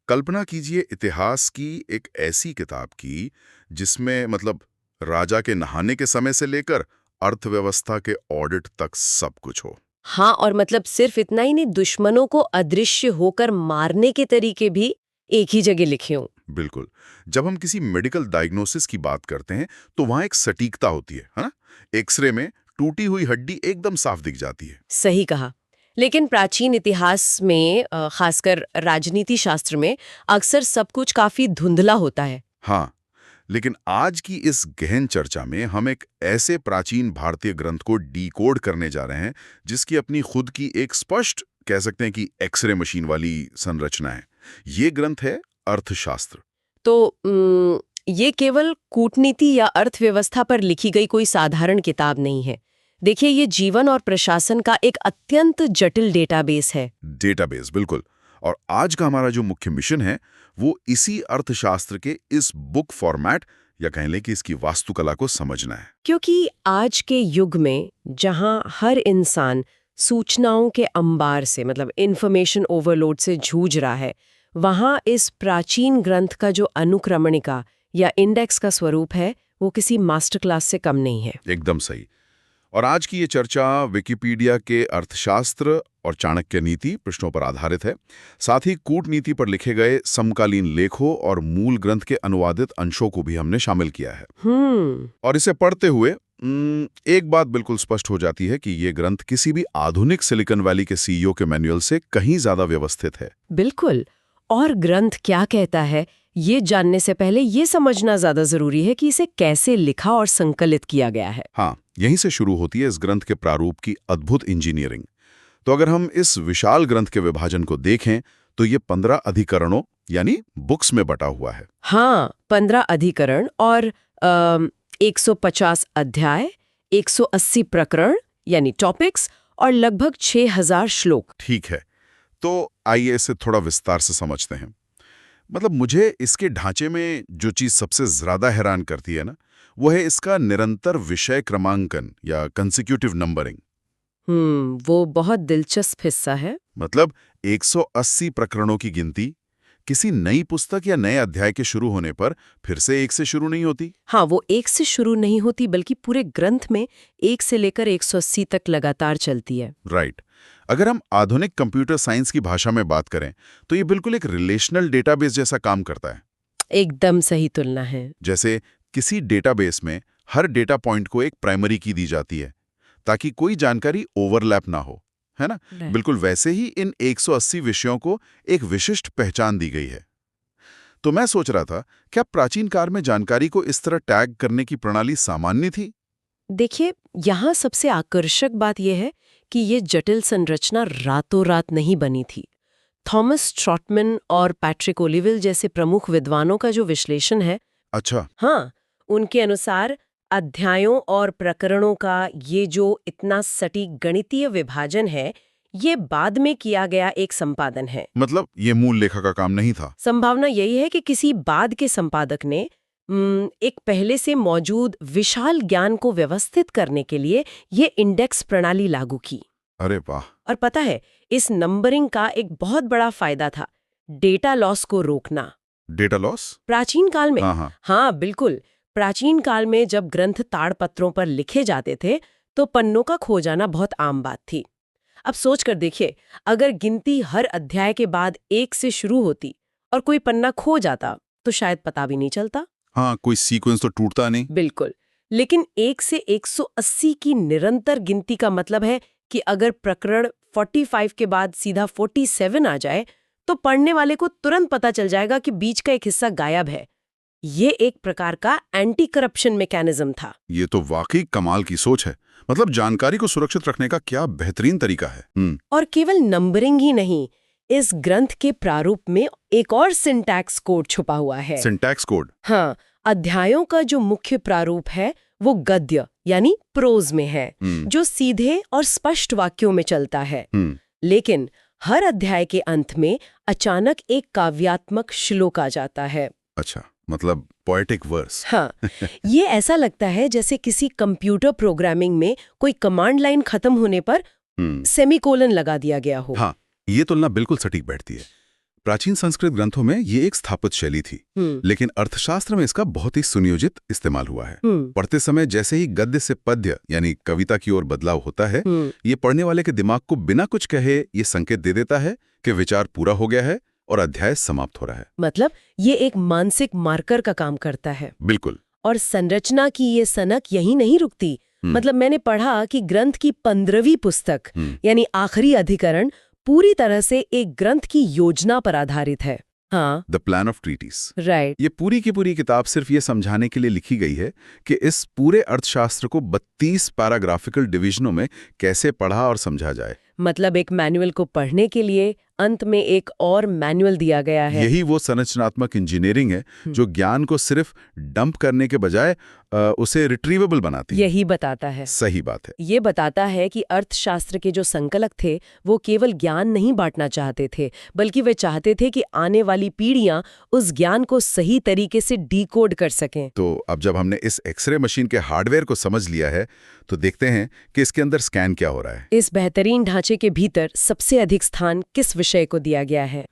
कल्पना कीजिए इतिहास की एक ऐसी किताब की जिसमें मतलब राजा के नहाने के समय से लेकर अर्थव्यवस्था के ऑडिट तक सब कुछ हो। हाँ, और मतलब सिर्फ इतना ही नहीं, दुश्मनों को अदृश्य होकर मारने के तरीके भी एक ही जगह लिखे हों। बिल्कुल। जब हम किसी मेडिकल डायग्नोसिस की बात करते हैं तो वहां एक सटीकता होती है ना? एक्सरे में टूटी हुई हड्डी एकदम साफ दिख जाती है। सही कहा। लेकिन प्राचीन इतिहास में खासकर राजनीति शास्त्र में अक्सर सब कुछ काफी धुंधला होता है। हाँ, लेकिन आज की इस गहन चर्चा में हम एक ऐसे प्राचीन भारतीय ग्रंथ को डिकोड करने जा रहे हैं जिसकी अपनी खुद की एक स्पष्ट कह सकते हैं कि एक्सरे मशीन वाली संरचना है। ये ग्रंथ है अर्थशास्त्र। तो ये केवल कूटनीति या अर्थव्यवस्था पर लिखी गई कोई साधारण किताब नहीं है। देखिए, ये जीवन और प्रशासन का एक अत्यंत जटिल डेटाबेस है। डेटाबेस, बिल्कुल। और आज का हमारा जो मुख्य मिशन है वो इसी अर्थशास्त्र के इस बुक फॉर्मेट या कह लें कि इसकी वास्तुकला को समझना है। क्योंकि आज के युग में जहां हर इंसान सूचनाओं के अंबार से मतलब इंफॉर्मेशन ओवरलोड से जूझ रहा है, वहां इस प्राचीन ग्रंथ का जो अनुक्रमणिका या इंडेक्स का स्वरूप है वो किसी मास्टर क्लास से कम नहीं है। एकदम सही। और आज की ये चर्चा विकिपीडिया के अर्थशास्त्र और चाणक्य नीति पृष्ठों पर आधारित है। साथ ही कूटनीति पर लिखे गए समकालीन लेखों और मूल ग्रंथ के अनुवादित अंशों को भी हमने शामिल किया है। और इसे पढ़ते हुए एक बात बिल्कुल स्पष्ट हो जाती है कि ये ग्रंथ किसी भी आधुनिक सिलिकॉन वैली के सीईओ के मैनुअल से कहीं ज्यादा व्यवस्थित है। बिल्कुल। और ग्रंथ क्या कहता है ये जानने से पहले ये समझना ज्यादा जरूरी है कि इसे कैसे लिखा और संकलित किया गया है। हाँ, यहीं से शुरू होती है इस ग्रंथ के प्रारूप की अद्भुत इंजीनियरिंग। तो अगर हम इस विशाल ग्रंथ के विभाजन को देखें तो ये 15 अधिकरणों यानी बुक्स में बटा हुआ है। हाँ, 15 अधिकरण और 150 अध्याय, 180 प्रकरण यानी टॉपिक्स और लगभग 6000 श्लोक। ठीक है, तो आइए इसे थोड़ा विस्तार से समझते हैं। मतलब मुझे इसके ढांचे में जो चीज सबसे ज्यादा हैरान करती है ना, वो है इसका निरंतर विषय क्रमांकन या कंसेक्यूटिव नंबरिंग। वो बहुत दिलचस्प हिस्सा है। मतलब 180 प्रकरणों की गिनती किसी नई पुस्तक या नए अध्याय के शुरू होने पर फिर से एक से शुरू नहीं होती। हाँ, वो एक से शुरू नहीं होती बल्कि पूरे ग्रंथ में 1 से लेकर 180 तक लगातार चलती है। राइट। अगर हम आधुनिक कंप्यूटर साइंस की भाषा में बात करें तो ये बिल्कुल एक रिलेशनल डेटाबेस जैसा काम करता है। एकदम सही तुलना है। जैसे किसी डेटाबेस में हर डेटा पॉइंट को एक प्राइमरी की दी जाती है ताकि कोई जानकारी ओवरलैप ना हो, है ना? बिल्कुल वैसे ही इन 180 विषयों को एक विशिष्ट पहचान दी गई है। तो मैं सोच रहा था, क्या प्राचीन काल में जानकारी को इस तरह टैग करने की प्रणाली सामान्य थी? देखिए, यहाँ सबसे आकर्षक बात यह है कि ये जटिल संरचना रातों रात नहीं बनी थी। थॉमस ट्रॉटमन और पैट्रिक ओलिविल जैसे प्रमुख विद्वानों का जो विश्लेषण है, अच्छा। हाँ, उनके अनुसार अध्यायों और प्रकरणों का ये जो इतना सटीक गणितीय विभाजन है, ये बाद में किया गया एक संपादन है। मतलब ये मूल लेखा का काम नहीं था। संभावना यही है कि किसी बाद के संपादक ने एक पहले से मौजूद विशाल ज्ञान को व्यवस्थित करने के लिए ये इंडेक्स प्रणाली लागू की। अरे वाह। और पता है, इस नंबरिंग का एक बहुत बड़ा फायदा था, डेटा लॉस को रोकना। Data loss? प्राचीन काल में? हाँ, बिल्कुल। प्राचीन काल में जब ग्रंथ ताड़पत्रों पर लिखे जाते थे तो पन्नों का खो जाना बहुत आम बात थी। अब सोच कर देखिए, अगर गिनती हर अध्याय के बाद 1 से शुरू होती और कोई पन्ना खो जाता तो शायद पता भी नहीं चलता। हाँ, कोई सीक्वेंस तो टूटता नहीं। बिल्कुल। लेकिन 1 से 180 की निरंतर गिनती का मतलब है कि अगर प्रकरण 45 के बाद सीधा 47 आ जाए तो पढ़ने वाले को तुरंत पता चल जाएगा कि बीच का एक हिस्सा गायब है। ये एक प्रकार का एंटी करप्शन मैकेनिज्म था। ये तो वाकई कमाल की सोच है। मतलब जानकारी को सुरक्षित रखने का क्या बेहतरीन तरीका है। और केवल नंबरिंग ही नहीं, इस ग्रंथ के प्रारूप में एक और सिंटैक्स कोड छुपा हुआ है। Syntax code? हाँ, अध्यायों का जो मुख्य प्रारूप है वो गद्य यानी प्रोज में है, जो सीधे और स्पष्ट वाक्यों में चलता है। लेकिन हर अध्याय के अंत में अचानक एक काव्यात्मक श्लोक आ जाता है। अच्छा, मतलब पोएटिक वर्स। हाँ, ये ऐसा लगता है जैसे किसी कंप्यूटर प्रोग्रामिंग में कोई कमांड लाइन खत्म होने पर सेमीकोलन लगा दिया गया हो। हाँ, ये तुलना बिल्कुल सटीक बैठती है। प्राचीन संस्कृत ग्रंथों में ये एक स्थापित शैली थी, लेकिन अर्थशास्त्र में इसका बहुत ही सुनियोजित इस्तेमाल हुआ है। पढ़ते समय जैसे ही गद्य से पद्य यानी कविता की ओर बदलाव होता है, ये पढ़ने वाले के दिमाग को बिना कुछ कहे ये संकेत दे देता है कि विचार पूरा हो गया है और अध्याय समाप्त हो रहा है। मतलब ये एक मानसिक मार्कर का काम करता है। बिल्कुल। और संरचना की ये सनक यही नहीं रुकती। मतलब मैंने पढ़ा कि ग्रंथ की 15वीं पुस्तक यानी आखिरी अधिकरण पूरी तरह से एक ग्रंथ की योजना पर आधारित है। हाँ, the plan of treatise. Right. ये पूरी की पूरी किताब सिर्फ ये समझाने के लिए लिखी गई है कि इस पूरे अर्थशास्त्र को 32 पैराग्राफिकल डिवीजनों में कैसे पढ़ा और समझा जाए। मतलब एक मैनुअल को पढ़ने के लिए अंत में एक और मैनुअल दिया गया है। यही वो संरचनात्मक इंजीनियरिंग है जो ज्ञान को सिर्फ डंप करने के बजाय उसे रिट्रीवेबल बनाती है। यही बताता है। सही बात है। ये बताता है कि अर्थशास्त्र के जो संकलक थे वो केवल ज्ञान नहीं बांटना चाहते थे, बल्कि वे चाहते थे कि आने वाली पीढ़ियां उस ज्ञान को सही तरीके से डिकोड कर सकें। तो अब जब हमने इस एक्सरे मशीन के हार्डवेयर को समझ लिया है, तो देखते हैं कि इसके अंदर स्कैन क्या हो रहा है। इस बेहतरीन ढांचे के भीतर सबसे अधिक स्थान किस विषय को दिया गया है?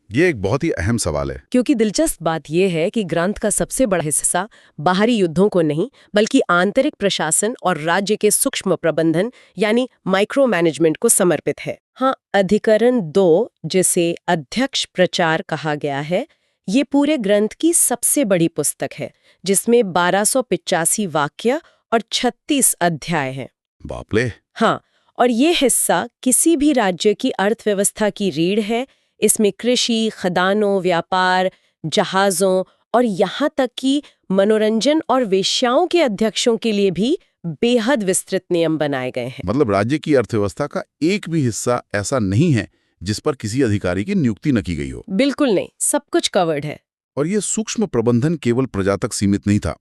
ये एक बहुत ही अहम सवाल है। क्योंकि दिलचस्प बात यह है कि ग्रंथ का सबसे बड़ा हिस्सा बाहरी युद्धों को नहीं, बल्कि आंतरिक प्रशासन और राज्य के सूक्ष्म प्रबंधन यानी माइक्रो मैनेजमेंट को समर्पित है। हाँ, अधिकरण 2, जिसे अध्यक्ष प्रचार कहा गया है, ये पूरे ग्रंथ की सबसे बड़ी पुस्तक है, जिसमें 1285 वाक्य और 36 अध्याय हैं। बाप रे। हाँ, और ये हिस्सा किसी भी राज्य की अर्थव्यवस्था की रीढ़ है। इसमें कृषि, खदानों, व्यापार, जहाज़ों और यहाँ तक कि मनोरंजन और वेश्याओं के अध्यक्षों के लिए भी बेहद विस्तृत नियम बनाए गए हैं। मतलब राज्य की अर्थव्यवस्था का एक भी हिस्सा ऐसा नहीं है जिस पर किसी अधिकारी की नियुक्ति न की गई हो। बिल्कुल नहीं, सब कुछ कवर्ड है। और ये सूक्ष्म प्रबंधन केवल प्रजा तक सीमित नहीं था।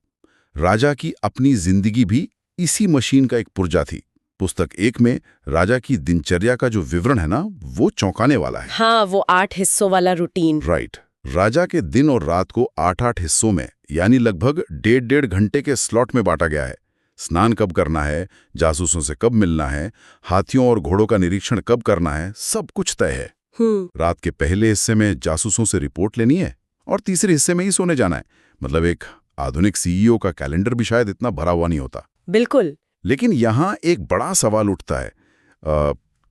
राजा की अपनी जिंदगी भी इसी मशीन का एक पुर्जा थी। पुस्तक 1 में राजा की दिनचर्या का जो विवरण है ना, वो चौंकाने वाला है। हाँ, वो 8 हिस्सों वाला रूटीन। राइट। राजा के दिन और रात को 8-8 हिस्सों में यानी लगभग 1.5 घंटे के स्लॉट में बांटा गया है। स्नान कब करना है, जासूसों से कब मिलना है, हाथियों और घोड़ों का निरीक्षण कब करना है, सब कुछ तय है। रात के पहले हिस्से में जासूसों से रिपोर्ट लेनी है और तीसरे हिस्से में ही सोने जाना है। मतलब एक आधुनिक सीईओ का कैलेंडर भी शायद इतना भरा हुआ नहीं होता। बिल्कुल। लेकिन यहाँ एक बड़ा सवाल उठता है,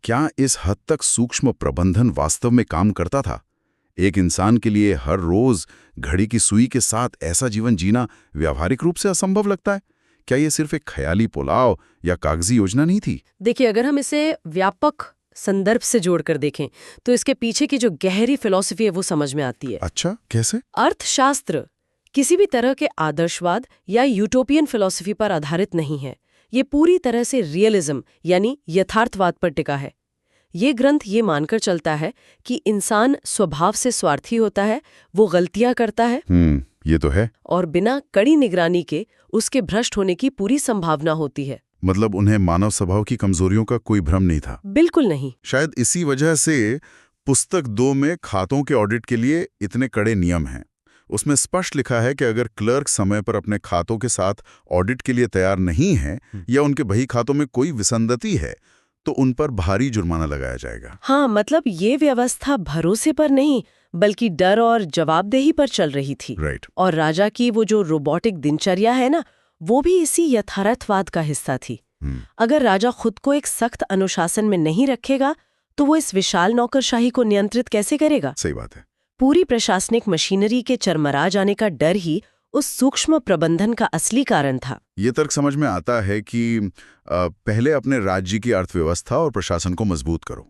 क्या इस हद तक सूक्ष्म प्रबंधन वास्तव में काम करता था? एक इंसान के लिए हर रोज घड़ी की सुई के साथ ऐसा जीवन जीना व्यावहारिक रूप से असंभव लगता है। क्या ये सिर्फ एक ख्याली पुलाव या कागजी योजना नहीं थी? देखिए, अगर हम इसे व्यापक संदर्भ से जोड़कर देखें तो इसके पीछे की जो गहरी फिलॉसफी है वो समझ में आती है। अच्छा, कैसे? अर्थशास्त्र किसी भी तरह के आदर्शवाद या यूटोपियन फिलॉसफी पर आधारित नहीं है। ये पूरी तरह से रियलिज्म यानी यथार्थवाद पर टिका है। ये ग्रंथ ये मानकर चलता है कि इंसान स्वभाव से स्वार्थी होता है, वो गलतियां करता है। ये तो है। और बिना कड़ी निगरानी के उसके भ्रष्ट होने की पूरी संभावना होती है। मतलब उन्हें मानव स्वभाव की कमजोरियों का कोई भ्रम नहीं था? बिल्कुल नहीं। शायद इसी वजह से पुस्तक 2 में खातों के ऑडिट के लिए इतने कड़े नियम हैं। उसमें स्पष्ट लिखा है कि अगर क्लर्क समय पर अपने खातों के साथ ऑडिट के लिए तैयार नहीं है या उनके बही खातों में कोई विसंगति है तो उन पर भारी जुर्माना लगाया जाएगा। हाँ, मतलब ये व्यवस्था भरोसे पर नहीं बल्कि डर और जवाबदेही पर चल रही थी। राइट। और राजा की वो जो रोबोटिक दिनचर्या है ना, वो भी इसी यथार्थवाद का हिस्सा थी। अगर राजा खुद को एक सख्त अनुशासन में नहीं रखेगा तो वो इस विशाल नौकरशाही को नियंत्रित कैसे करेगा? सही बात है। पूरी प्रशासनिक मशीनरी के चरमरा जाने का डर ही उस सूक्ष्म प्रबंधन का असली कारण था। ये तर्क समझ में आता है कि पहले अपने राज्य की अर्थव्यवस्था और प्रशासन को मजबूत करो,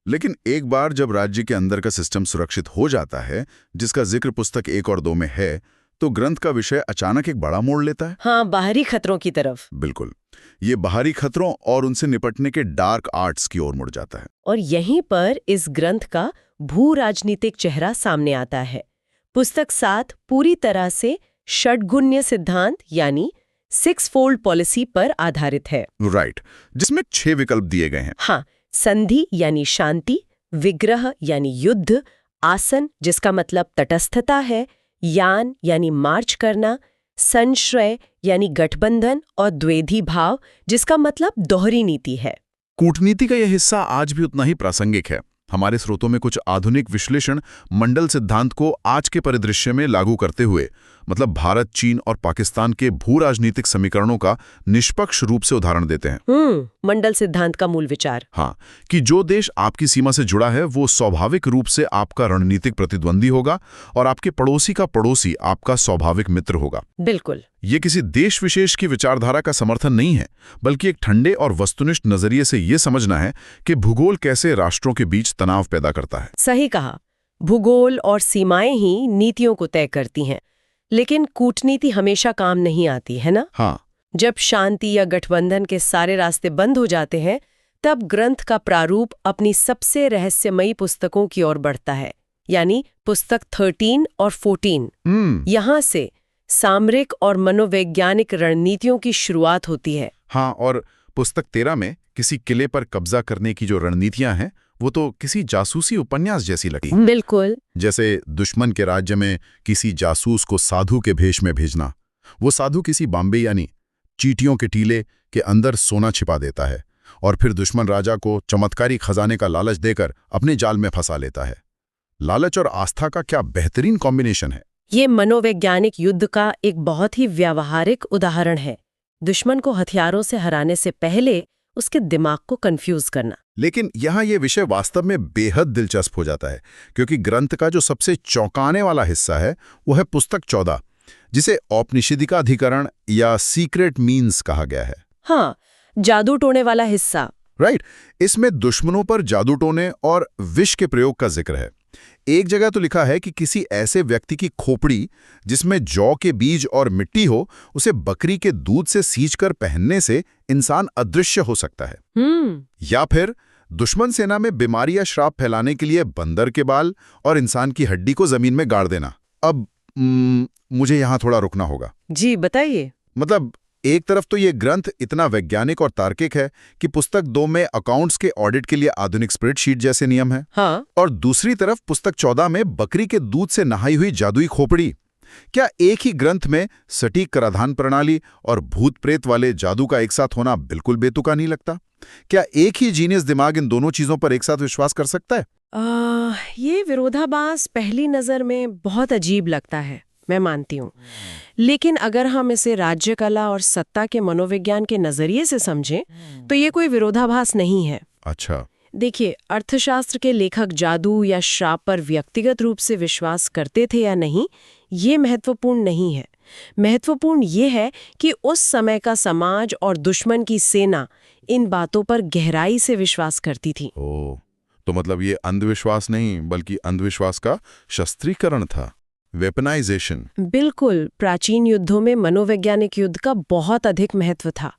लेकिन एक बार जब राज्य के अंदर का सिस्टम सुरक्षित हो जाता है, जिसका जिक्र पुस्तक 1 और 2 में है, तो ग्रंथ का विषय अचानक एक बड़ा मोड़ लेता है। हाँ, बाहरी खतरों की तरफ। बिल्कुल। ये बाहरी खतरों और उनसे निपटने के डार्क आर्ट्स की ओर मुड़ जाता है। और यहीं पर इस ग्रंथ का भू राजनीतिक चेहरा सामने आता है। पुस्तक 7 पूरी तरह से षड्गुण्य सिद्धांत यानी 6-fold पॉलिसी पर आधारित है। राइट, जिसमें 6 विकल्प दिए गए हैं। हाँ, संधि यानी शांति, विग्रह यानी युद्ध, आसन जिसका मतलब तटस्थता है, यान यानी मार्च करना, संश्रय यानी गठबंधन और द्वेधी भाव जिसका मतलब दोहरी नीति है। कूटनीति का यह हिस्सा आज भी उतना ही प्रासंगिक है। हमारे स्रोतों में कुछ आधुनिक विश्लेषण मंडल सिद्धांत को आज के परिदृश्य में लागू करते हुए, मतलब भारत, चीन और पाकिस्तान के भू राजनीतिक समीकरणों का निष्पक्ष रूप से उदाहरण देते हैं। मंडल सिद्धांत का मूल विचार। हाँ, कि जो देश आपकी सीमा से जुड़ा है वो स्वाभाविक रूप से आपका रणनीतिक प्रतिद्वंदी होगा और आपके पड़ोसी का पड़ोसी आपका स्वाभाविक मित्र होगा। बिल्कुल। ये किसी देश विशेष की विचारधारा का समर्थन नहीं है, बल्कि एक ठंडे और वस्तुनिष्ठ नजरिए से ये समझना है कि भूगोल कैसे राष्ट्रों के बीच तनाव पैदा करता है। सही कहा। भूगोल और सीमाएं ही नीतियों को तय करती हैं, लेकिन कूटनीति हमेशा काम नहीं आती है ना। हाँ, जब शांति या गठबंधन के सारे रास्ते बंद हो जाते हैं, तब ग्रंथ का प्रारूप अपनी सबसे रहस्यमयी पुस्तकों की ओर बढ़ता है, यानी पुस्तक 13 और 14। यहाँ से सामरिक और मनोवैज्ञानिक रणनीतियों की शुरुआत होती है। हाँ, और पुस्तक 13 में किसी किले पर कब्जा करने की जो रणनीतियां हैं वो तो किसी जासूसी उपन्यास जैसी लगी। बिल्कुल। जैसे दुश्मन के राज्य में किसी जासूस को साधु के भेष में भेजना। वो साधु किसी बॉम्बे यानी चींटियों के टीले के अंदर सोना छिपा देता है और फिर दुश्मन राजा को चमत्कारी खजाने का लालच देकर अपने जाल में फंसा लेता है। लालच और आस्था का क्या बेहतरीन कॉम्बिनेशन है। ये मनोवैज्ञानिक युद्ध का एक बहुत ही व्यावहारिक उदाहरण है। दुश्मन को हथियारों से हराने से पहले उसके दिमाग को कंफ्यूज करना। लेकिन यहाँ ये विषय वास्तव में बेहद दिलचस्प हो जाता है, क्योंकि ग्रंथ का जो सबसे चौंकाने वाला हिस्सा है वो है पुस्तक 14, जिसे औपनिषदिकाधिकरण या सीक्रेट मीन्स कहा गया है। हाँ, जादू टोने वाला हिस्सा। राइट। इसमें दुश्मनों पर जादू टोने और विष के प्रयोग का जिक्र है। एक जगह तो लिखा है कि किसी ऐसे व्यक्ति की खोपड़ी जिसमें जौ के बीज और मिट्टी हो, उसे बकरी के दूध से सींचकर पहनने से इंसान अदृश्य हो सकता है। या फिर दुश्मन सेना में बीमारी या श्राप फैलाने के लिए बंदर के बाल और इंसान की हड्डी को जमीन में गाड़ देना। अब मुझे यहां थोड़ा रुकना होगा। जी बताइए। मतलब एक तरफ तो ये ग्रंथ इतना वैज्ञानिक और तार्किक है कि पुस्तक 2 में अकाउंट्स के ऑडिट के लिए आधुनिक स्प्रेडशीट जैसे नियम हैं। हाँ। और दूसरी तरफ पुस्तक 14 में बकरी के दूध से नहाई हुई जादुई खोपड़ी। क्या एक ही ग्रंथ में सटीक कराधान प्रणाली और भूत प्रेत वाले जादू का एक साथ होना बिल्कुल बेतुका नहीं लगता? क्या एक ही जीनियस दिमाग इन दोनों चीजों पर एक साथ विश्वास कर सकता है? ये विरोधाभास पहली नजर में बहुत अजीब लगता है, मैं मानती हूँ। लेकिन अगर हम इसे राज्य कला और सत्ता के मनोविज्ञान के नजरिए से समझें तो ये कोई विरोधाभास नहीं है। अच्छा। देखिए, अर्थशास्त्र के लेखक जादू या श्राप पर व्यक्तिगत रूप से विश्वास करते थे या नहीं, ये महत्वपूर्ण नहीं है। महत्वपूर्ण ये है कि उस समय का समाज और दुश्मन की सेना इन बातों पर गहराई से विश्वास करती थी। ओह, तो मतलब ये अंधविश्वास नहीं बल्कि अंधविश्वास का शस्त्रीकरण था, वेपनाइजेशन। बिल्कुल। प्राचीन युद्धों में मनोवैज्ञानिक युद्ध का बहुत अधिक महत्व था।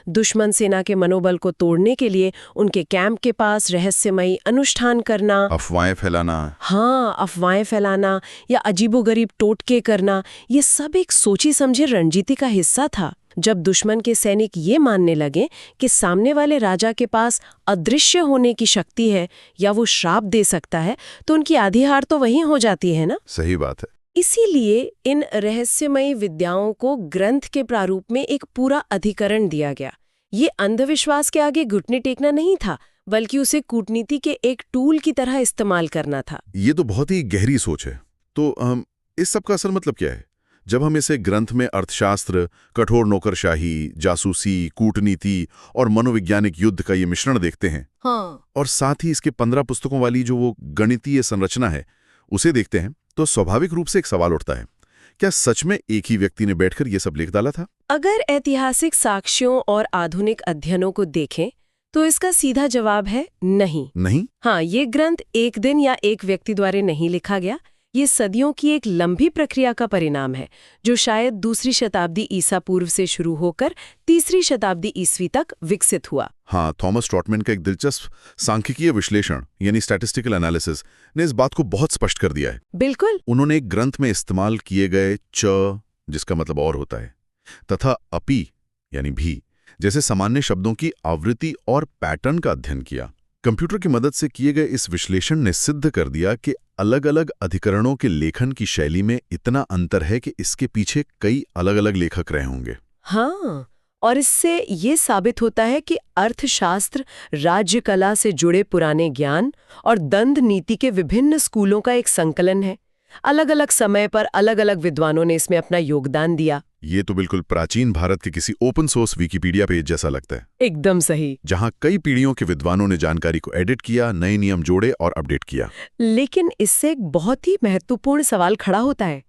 दुश्मन सेना के मनोबल को तोड़ने के लिए उनके कैंप के पास रहस्यमयी अनुष्ठान करना, अफवाहें फैलाना। हाँ, अफवाहें फैलाना या अजीबोगरीब टोटके करना, ये सब एक सोची समझी रणनीति का हिस्सा था। जब दुश्मन के सैनिक ये मानने लगे कि सामने वाले राजा के पास अदृश्य होने की शक्ति है या वो श्राप दे सकता है, तो उनकी आधी हार तो वहीं हो जाती है ना। सही बात है। इसीलिए इन रहस्यमयी विद्याओं को ग्रंथ के प्रारूप में एक पूरा अधिकरण दिया गया। ये अंधविश्वास के आगे घुटने टेकना नहीं था, बल्कि उसे कूटनीति के एक टूल की तरह इस्तेमाल करना था। ये तो बहुत ही गहरी सोच है। तो इस सब का असल मतलब क्या है? जब हम इसे ग्रंथ में अर्थशास्त्र, कठोर नौकरशाही, जासूसी, कूटनीति और मनोवैज्ञानिक युद्ध का ये मिश्रण देखते हैं, हाँ, और साथ ही इसके 15 पुस्तकों वाली जो वो गणितीय संरचना है उसे देखते हैं, तो स्वाभाविक रूप से एक सवाल उठता है, क्या सच में एक ही व्यक्ति ने बैठकर ये सब लिख डाला था? अगर ऐतिहासिक साक्ष्यों और आधुनिक अध्ययनों को देखें तो इसका सीधा जवाब है नहीं। नहीं? हाँ, ये ग्रंथ एक दिन या एक व्यक्ति द्वारा नहीं लिखा गया। ये सदियों की एक लंबी प्रक्रिया का परिणाम है, जो शायद दूसरी शताब्दी ईसा पूर्व से शुरू होकर तीसरी शताब्दी ईस्वी तक विकसित हुआ। हाँ, थॉमस ट्रॉटमैन का एक दिलचस्प सांख्यिकीय विश्लेषण यानी स्टैटिस्टिकल एनालिसिस ने इस बात को बहुत स्पष्ट कर दिया है। बिल्कुल। उन्होंने एक ग्रंथ में इस्तेमाल किए गए च, जिसका मतलब और होता है, तथा अपि यानी भी जैसे सामान्य शब्दों की आवृत्ति और पैटर्न का अध्ययन किया। कंप्यूटर की मदद से किए गए इस विश्लेषण ने सिद्ध कर दिया कि अलग अलग अधिकरणों के लेखन की शैली में इतना अंतर है कि इसके पीछे कई अलग अलग लेखक रहे होंगे। हाँ, और इससे ये साबित होता है कि अर्थशास्त्र राज्य कला से जुड़े पुराने ज्ञान और दंड नीति के विभिन्न स्कूलों का एक संकलन है। अलग अलग समय पर अलग अलग विद्वानों ने इसमें अपना योगदान दिया। ये तो बिल्कुल प्राचीन भारत के किसी ओपन सोर्स विकिपीडिया पेज जैसा लगता है। एकदम सही। जहां कई पीढ़ियों के विद्वानों ने जानकारी को एडिट किया, नए नियम जोड़े और अपडेट किया। लेकिन इससे एक बहुत ही महत्वपूर्ण सवाल खड़ा होता है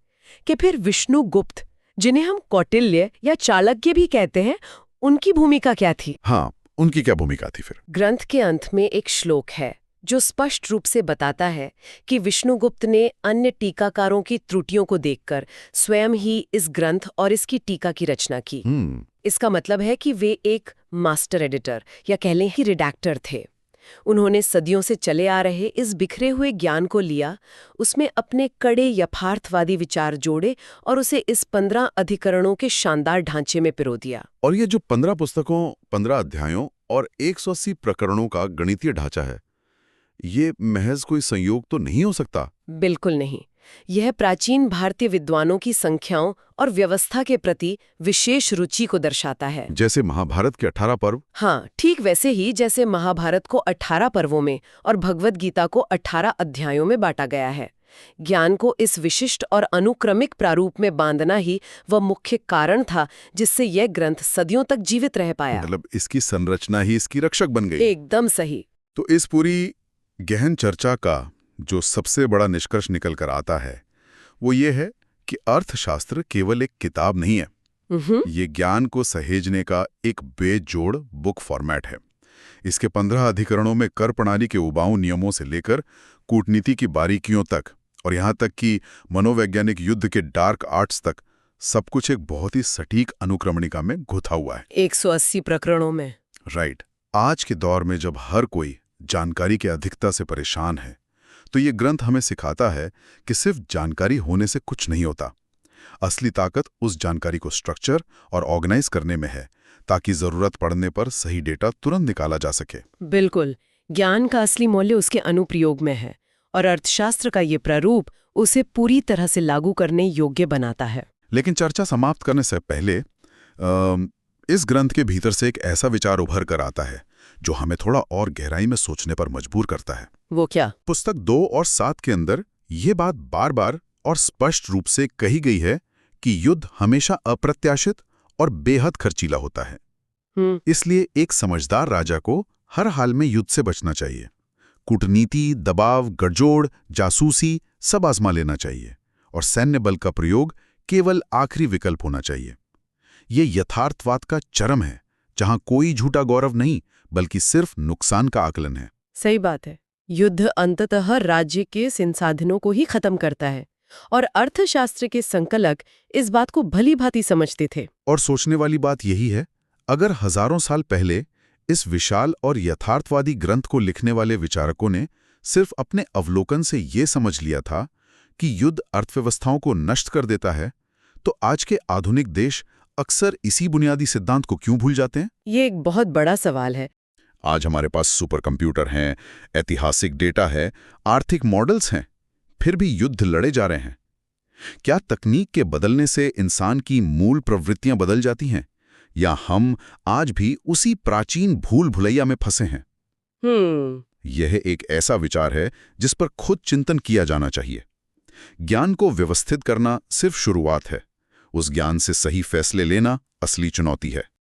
कि फिर विष्णुगुप्त, जिन्हें हम कौटिल्य या चाणक्य भी कहते हैं, उनकी भूमिका क्या थी? हाँ, उनकी क्या भूमिका थी फिर? ग्रंथ के अंत में एक श्लोक है जो स्पष्ट रूप से बताता है कि विष्णुगुप्त ने अन्य टीकाकारों की त्रुटियों को देखकर स्वयं ही इस ग्रंथ और इसकी टीका की रचना की। इसका मतलब है कि वे एक मास्टर एडिटर या कह लें कि रिडैक्टर थे। उन्होंने सदियों से चले आ रहे इस बिखरे हुए ज्ञान को लिया, उसमें अपने कड़े यथार्थवादी विचार जोड़े और उसे इस 15 अधिकरणों के शानदार ढांचे में पिरो दिया। और ये जो 15 पुस्तकों, 15 अध्यायों और 180 प्रकरणों का गणितीय ढांचा है, ये महज कोई संयोग तो नहीं हो सकता? बिल्कुल नहीं। यह प्राचीन भारतीय विद्वानों की संख्याओं और व्यवस्था के प्रति विशेष रुचि को दर्शाता है। जैसे महाभारत के 18 पर्व? हाँ, ठीक वैसे ही जैसे महाभारत को 18 पर्वों में और भगवद गीता को 18 अध्यायों में बांटा गया है। ज्ञान को इस विशिष्ट और अनुक्रमिक प्रारूप में बांधना ही वह मुख्य कारण था जिससे यह ग्रंथ सदियों तक जीवित रह पाया। मतलब इसकी संरचना ही इसकी रक्षक बन गई। एकदम सही। तो इस पूरी गहन चर्चा का जो सबसे बड़ा निष्कर्ष निकल कर आता है वो ये है कि अर्थशास्त्र केवल एक किताब नहीं है। ये ज्ञान को सहेजने का एक बेजोड़ बुक फॉर्मेट है। इसके 15 अधिकरणों में कर प्रणाली के उबाऊ नियमों से लेकर कूटनीति की बारीकियों तक और यहाँ तक कि मनोवैज्ञानिक युद्ध के डार्क आर्ट्स तक सब कुछ एक बहुत ही सटीक अनुक्रमणिका में गुथा हुआ है। 180 प्रकरणों में। राइट। आज के दौर में जब हर कोई जानकारी के अधिकता से परेशान है तो ये ग्रंथ हमें सिखाता है कि सिर्फ जानकारी होने से कुछ नहीं होता। असली ताकत उस जानकारी को स्ट्रक्चर और ऑर्गेनाइज करने में है ताकि जरूरत पड़ने पर सही डेटा तुरंत निकाला जा सके। बिल्कुल। ज्ञान का असली मूल्य उसके अनुप्रयोग में है और अर्थशास्त्र का ये प्रारूप उसे पूरी तरह से लागू करने योग्य बनाता है। लेकिन चर्चा समाप्त करने से पहले इस ग्रंथ के भीतर से एक ऐसा विचार उभर कर आता है जो हमें थोड़ा और गहराई में सोचने पर मजबूर करता है। वो क्या? पुस्तक 2 और 7 के अंदर ये बात बार बार और स्पष्ट रूप से कही गई है कि युद्ध हमेशा अप्रत्याशित और बेहद खर्चीला होता है। इसलिए एक समझदार राजा को हर हाल में युद्ध से बचना चाहिए। कूटनीति, दबाव, गठजोड़, जासूसी सब आजमा लेना चाहिए और सैन्य बल का प्रयोग केवल आखिरी विकल्प होना चाहिए। ये यथार्थवाद का चरम है जहां कोई झूठा गौरव नहीं बल्कि सिर्फ नुकसान का आकलन है। सही बात है। युद्ध अंततः राज्य के संसाधनों को ही खत्म करता है और अर्थशास्त्र के संकलक इस बात को भली भांति समझते थे। और सोचने वाली बात यही है, अगर हजारों साल पहले इस विशाल और यथार्थवादी ग्रंथ को लिखने वाले विचारकों ने सिर्फ अपने अवलोकन से ये समझ लिया था कि युद्ध अर्थव्यवस्थाओं को नष्ट कर देता है, तो आज के आधुनिक देश अक्सर इसी बुनियादी सिद्धांत को क्यों भूल जाते हैं? ये एक बहुत बड़ा सवाल है। आज हमारे पास सुपर कंप्यूटर हैं, ऐतिहासिक डेटा है, आर्थिक मॉडल्स हैं, फिर भी युद्ध लड़े जा रहे हैं। क्या तकनीक के बदलने से इंसान की मूल प्रवृत्तियां बदल जाती हैं या हम आज भी उसी प्राचीन भूल भुलैया में फंसे हैं? यह एक ऐसा विचार है जिस पर खुद चिंतन किया जाना चाहिए। ज्ञान को व्यवस्थित करना सिर्फ शुरुआत है, उस ज्ञान से सही फैसले लेना असली चुनौती है।